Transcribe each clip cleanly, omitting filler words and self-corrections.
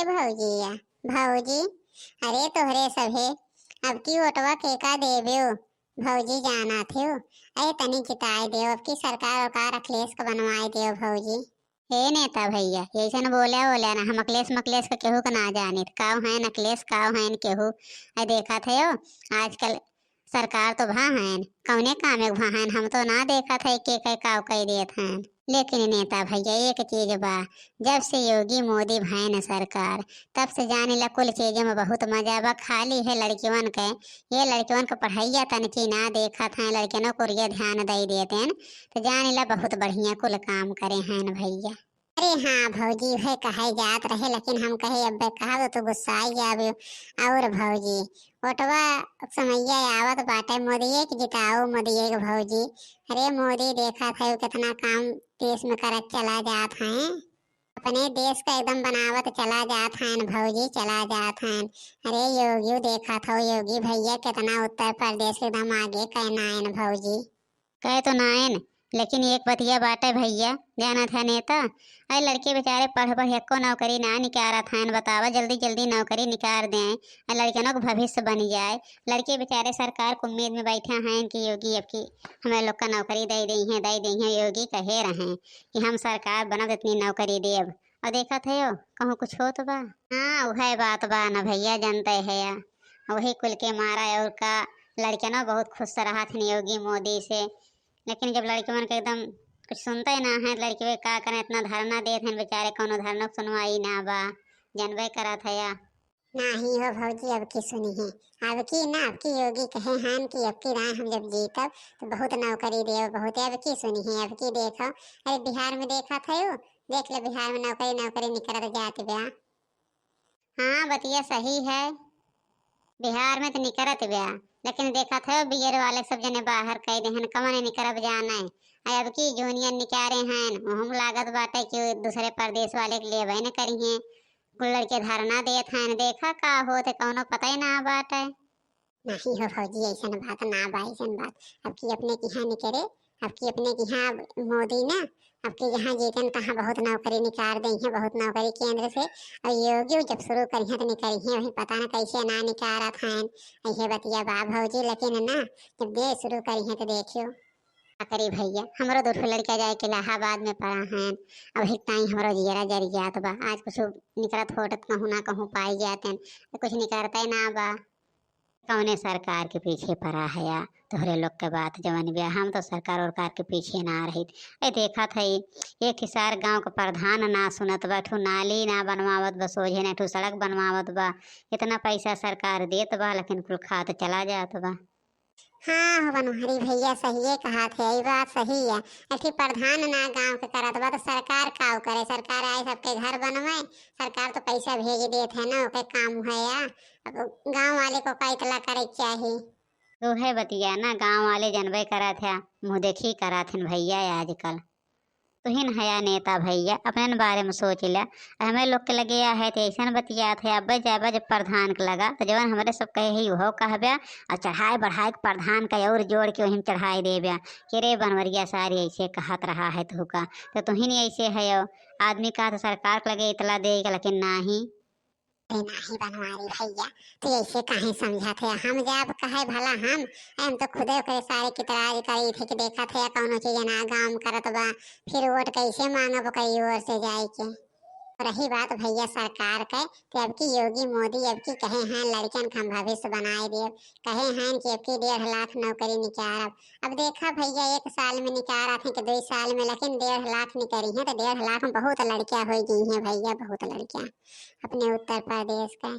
भौजी भौजी, अरे तोहरे सभे अब की ओटवा केका देव्यो। भौजी जाना थे अरे तनी जिताए देव, अब की सरकार वकार अखिलेश का बनवाए देव भौजी। हे नेता भैया, ऐसे न बोले बोले ना, हम अखिलेश मखिलेश का केहू का ना जाने काव है अखिलेश काव है केहू। अरे देखा थे आजकल सरकार तो भा है कौने काम एक भा है, हम तो ना देखा था के काव कह देत हैं। लेकिन नेता भैया एक चीज बा, जब से योगी मोदी भाई न सरकार तब से जाने ला कुल चीजों में बहुत मजा बा। खाली है लड़कियों के, ये लड़कियों को पढ़ाइया तनकी ना देखा था, लड़कियों को ये ध्यान दे देते हैं तो जाने ला बहुत बढ़िया कुल काम करे हैं भैया। अरे हाँ भौजी है कहे जात रहे, लेकिन हम कहे अब कहा तो गुस्सा ही जावे। और भौजी ओटवा समैया आवत बाटे मोदी के जिताओ मोदी के भौजी। अरे मोदी देखा था कितना काम देश में करत चला जात हैं, अपने देश का एकदम बनावत चला जात हैं भौजी, चला जात हैं। अरे योगी देखा था योगी भैया कितना उत्तर प्रदेश एकदम आगे कहना है भौजी। कहे तो नायन, लेकिन एक बतिया बाटे भैया जाना था नेता, अरे लड़के बेचारे पढ़ पढ़ एको नौकरी ना निकारा था, बतावा जल्दी जल्दी नौकरी निकाल दें, लड़कियों का भविष्य बन जाए। लड़के बेचारे सरकार को उम्मीद में बैठे हैं कि योगी अब की हमें लोग का नौकरी दे दी है। योगी कहे रहे कि हम सरकार बनब इतनी नौकरी देव, और देखा थे कहूँ कुछ हो तो बा। हाँ वह बात बा न भैया, जानते है वही कुल के मारा और का लड़कियां ना बहुत खुश रहा थे योगी मोदी से। लेकिन जब लड़के मन के एकदम कुछ सुनते ना है, लड़के का करें इतना धरना देते हैं बेचारे, कोनो धरना सुनवाई ना बा, जानबे करा था या नहीं हो भौजी। अब की सुनी है, अब की ना अब की योगी कहे हैं कि अब की राय हम जब जीतब तो बहुत नौकरी दे बहुत। अब की सुनी है, अब की देखो अरे बिहार में देखा था देख ले बिहार में नौकरी नौकरी निकल जाती ब्याह। हाँ बतिया सही है, बिहार में तो निकलत ब्याह, लेकिन देखा था बियर वाले सब जने बाहर कह दे कमने निकलब जाना है। अब की जूनियर निकारे हैं हम लागत बाटे कि दूसरे प्रदेश वाले के लिए न करिए, कुल लड़के धरना देत हैं, देखा का होते कौनो पता ही ना बाटे। नहीं हो भौजी ऐसा बात ना बा, ऐसा बात अब की अपने की यहाँ निकले, अब की अपने की यहाँ मोदी ना अब के यहाँ जीतन कहाँ बहुत नौकरी निकाल दी है, बहुत नौकरी केंद्र से। और योगी जब शुरू करी है तो निकली है, वही पता ना कैसे ना निकाला था ऐसे बतिया बा भौजी। लेकिन ना जब दे शुरू करी है तो देखियो करी भैया। हमारा दो लड़का जाए के इलाहाबाद में पढ़ा है, अब एक टाइम हमारा जियरा जरी जात बा, आज कुछ निकलत होटत कहूँ ना कहूँ पाई जाते हैं, कुछ निकलता ही ना बा। कौने सरकार के पीछे पड़ा है या तोहरे लोग के बात जवन बिया, हम तो सरकार और कार के पीछे ना रही। ए देखा था एक हिसार गांव का प्रधान ना सुनत बा, ठू नाली ना बनवावत बा, सोझे ना ठू सड़क बनवावत बा। इतना पैसा सरकार देत बा लेकिन कुल खात चला जात बा। हाँ बनवारी भैया सही कहा थे, यही बात सही है। ऐसी प्रधान ना गांव के करत बा तो सरकार काव करे, सरकार आए सबके घर बनवाए, सरकार तो पैसा भेज देते है ना, ओके काम है या गांव वाले को का इतला करे चाहिए। तो है बतिया ना गांव वाले जनबे करा थे, मुँह देखी करा थे भैया आजकल। तुहिन हया नेता भैया अपने बारे में सोच लिया, हमें लोग के लगे है तो ऐसा बतिया थे। अब जब जब प्रधान के लगा तो जवन हमारे सब कहे ही वह कहब्या और चढ़ाए बढ़ाए प्रधान का और जोड़ के वहीं चढ़ाई देव्या कि रे बनवरिया सारी ऐसे कहत रहा है तू का, तो तुहिन ऐसे है आदमी का तो सरकार के लगे इतला देगा लेकिन नहीं। नहीं बनवारी भैया तो ऐसे कहीं समझा थे, हम जब कहे भला हम तो खुदे करे सारे कितराज करी थे कि देखा थे कौनो चीज ना गाँव करत बा, फिर वोट कैसे मांगब कई ओर से जाए के। रही बात भैया सरकार के तो अब की योगी मोदी अब की कहे हैं लड़कियन का भविष्य बनाए दे, कहे हैं कि अब की 1.5 लाख नौकरी निकाल। अब देखा भैया 1 साल में निकाल थे कि 2 साल में, लेकिन 1.5 लाख निकली है तो 1.5 लाख में बहुत लड़कियां हो गई हैं भैया, बहुत लड़कियां अपने उत्तर प्रदेश का।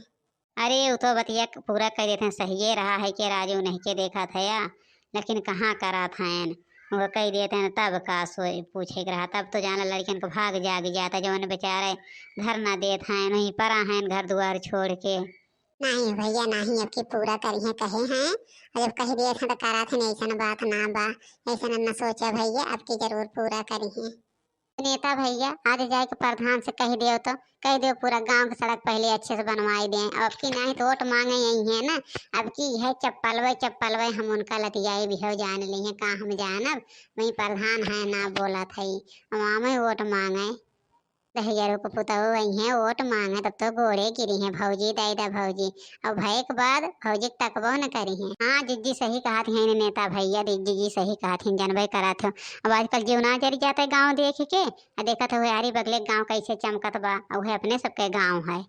अरे वो तो बतिया पूरा कर देते हैं, सही रहा है कि राजू नहीं के देखा था या, लेकिन कहाँ करा था वो कह देते हैं तब का सोई पूछे रहा, तब तो जाना लड़कियन को भाग जाग जाता जवन बेचारे धरना देते हैं नहीं परा हैं घर द्वार छोड़ के। नहीं भैया नहीं अब की पूरा करिए कहे हैं, और जब कह दिए थे तो करा थे, ऐसा बात ना बा, ऐसा न सोचा भैया अब की जरूर पूरा करिए। नेता भैया आज जाए के प्रधान से कह दियो तो कह दियो पूरा गांव की सड़क पहले अच्छे से बनवाई दें, अब की नहीं तो वोट मांगे यही है ना। अब की है चप्पलवे हम उनका लतियाई भी हो जान ली है, कहाँ हम जानब वही प्रधान है ना बोला थी हम वोट मांगे। दहियरू को पुतहु वही है वोट मांगे तब तो गोड़े गिरी है भौजी दाई भौजी। अब भय के बाद भौजी तकबो न करी है। हाँ जिज्जी सही कहा थी है नेता भैया जिज्जी सही कहा थी जनबे करा थे। अब आजकल जीवना जरी जाता है गाँव देख के देखा था यारी बगले गाँव कैसे चमकत बा और है अपने सबके गाँव है।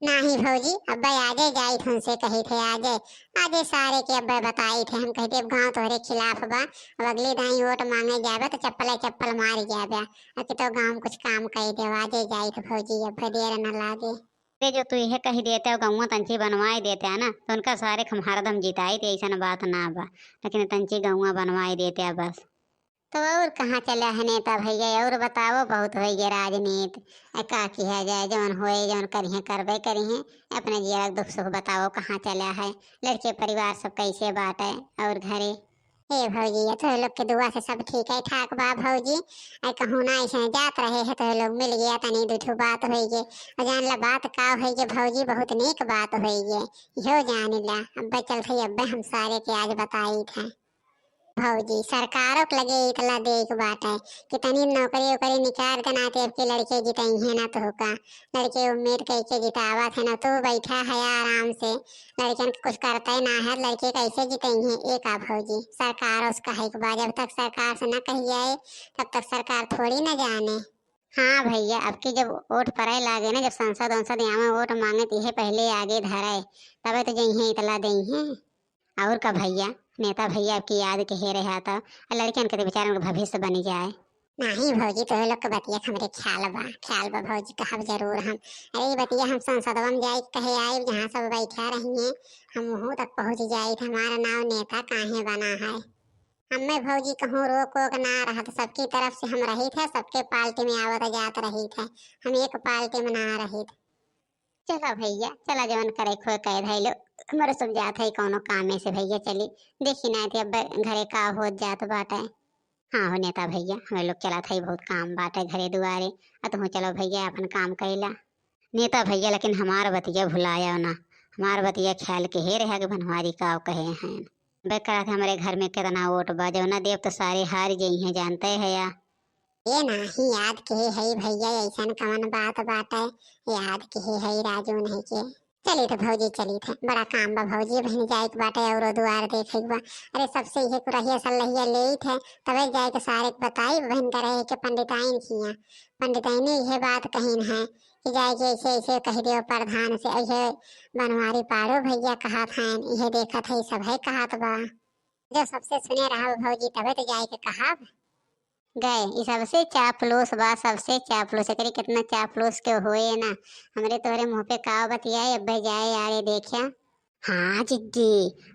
नहीं भौजी अब्बा आजे जाई थे उनसे कही थे आजे आजे सारे के अब्बा बताई थे हम कहते अब गाँव तोहरे खिलाफ बा। अब अगली दाई वोट मांगे जाबे तो चप्पल चप्पल मार जाबे अब तो गाँव कुछ काम कही दे आजे जाई थे भौजी अब देर न लागे। अरे जो तू यह कही देते हो गाँव तंची बनवाई देते है ना तो उनका सारे खम हरदम जिताई थे ऐसा बात ना बा लेकिन तंची गाँव बनवाई देते है बस। तो और कहाँ चला है नेता भैया और बताओ बहुत हो गया राजनीति का किया जाए जौन होए जौन करिए करबे करिए अपने जिया दुख सुख बताओ कहाँ चला है लड़के परिवार सब कैसे बात है और घरे। हे भौजी ये तो लोग के दुआ से सब ठीक है ठाक बा भौजी। आई कहूँ ना ऐसे जात रहे है तो लोग मिल गया तनी दुठू बात हो गए और जान ला बात का हो गए भौजी बहुत नेक बात हो गए यो जान ला अब्बा चल थे अब्बा हम सारे के आज बताई थे। भौजी सरकारों के लगे इतला देख बात है कि तनी नौकरी वोकरी निकाल के नाते अब के लड़के जिताई है ना तो का लड़के उम्मीद करके जितावा थे ना तो बैठा है आराम से लड़कन कुछ करता ही ना है लड़के कैसे जिताई है एक आ भौजी सरकार उसका है के बाद जब तक सरकार से ना कही जाए तब तक सरकार थोड़ी ना जाने। हाँ भैया अब की जब वोट पड़े लागे ना जब संसद वंसद यहाँ में वोट मांगे तो ये पहले आगे धरे तबे तो जही इतला दई है। और का भैया नेता भैया आपकी याद के हे रहा था लड़कियन के बेचारे भविष्य बनी जाए। नहीं भौजी तो लोग के बतिया हमरे ख्याल बा भौजी कहब जरूर हम अरे बतिया हम संसदवा में जाए कहे आए जहाँ सब बैठा रही हम वहाँ तक पहुँच जाए हमारा नाम नेता काहे बना है। हमें भौजी कहूँ रोक वोक ना रहा तो सबकी तरफ से हम रही थे सबके पार्टी में आवत जात रही थे हम एक पार्टी में ना रही थे। चला भैया चला जवन करे खो कह धैलो हमारे सब जात है कौनो कामे से भैया चली देखी ना थे अब घरे का हो जात बाटे। हाँ हो नेता भैया हमें लोग चला था बहुत काम बाटे घरे दुआरे तुम चलो भैया अपन काम कैला। नेता भैया लेकिन हमार बतिया भुलाया ना हमार बतिया ख्याल के हे रहा कि बनवारी का कहे हैं बेकार थे हमारे घर में कितना वोट बा जौना देव तो सारे हार गई हैं जानते है या। ये नाही याद के है भैया ऐसा कवन बात बाटे याद के है राजू नहीं के चली तो भौजी चली थे बड़ा काम बा भौजी बहन जाए के बाटे और दुआर देखे बा अरे सबसे ये कुरहिया सलहिया ले थे तबे जाए के सारे बताई बहन का रहे के पंडिताइन किया पंडिताइन ने यह बात कहीन है कि जाए के ऐसे ऐसे कह दियो प्रधान से ऐसे बनवारी पाड़ो भैया कहा था यह देखा था सब है कहा तो बा जो सबसे सुने रहा भौजी तबे तो जाए के कहा गए ये सबसे चापलूस बा सबसे चापलूस करी कितना चापलूस के हुए ना हमरे तोरे मुंह पे का बतियाए अब जाए यारे देखा। हाँ जिज्जी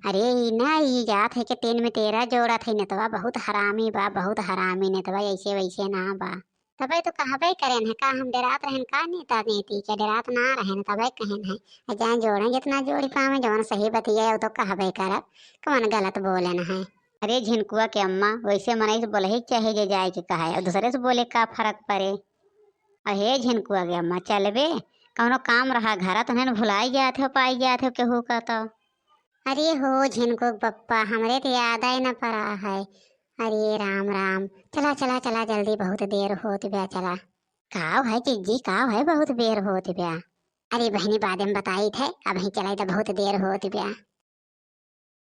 अरे ना ये जात है कि तीन में तेरा जोड़ा थे नतवा बहुत हरामी बा बहुत हरामी नतवा ऐसे वैसे ना बा तबे तो कहबे करेन है का हम डरात रहन का नेता नीति के डरात ना रहन तबे कहन है जान जोड़े जितना जोड़ी पावे जवन सही बतियाए तो कहबे करब कौन गलत बोले न है। अरे झिनकुआ के अम्मा वैसे मनाई से बोले ही चाहे जे जाए के कहा है और दूसरे से बोले का फर्क पड़े। अहे झिनकुआ के अम्मा चलबे कौनो काम रहा घर तो नहीं भुलाई जाते हो पाई जाते हो केहू का तो। अरे हो झिनको पप्पा हमरे तो याद ही न पड़ा है। अरे राम राम चला चला चला जल्दी बहुत देर होत ब्या चला। काव है चिज्जी काव है बहुत देर होत ब्या। अरे बहनी बाद में बताई थे अब ही चलाई तो बहुत देर होत ब्या।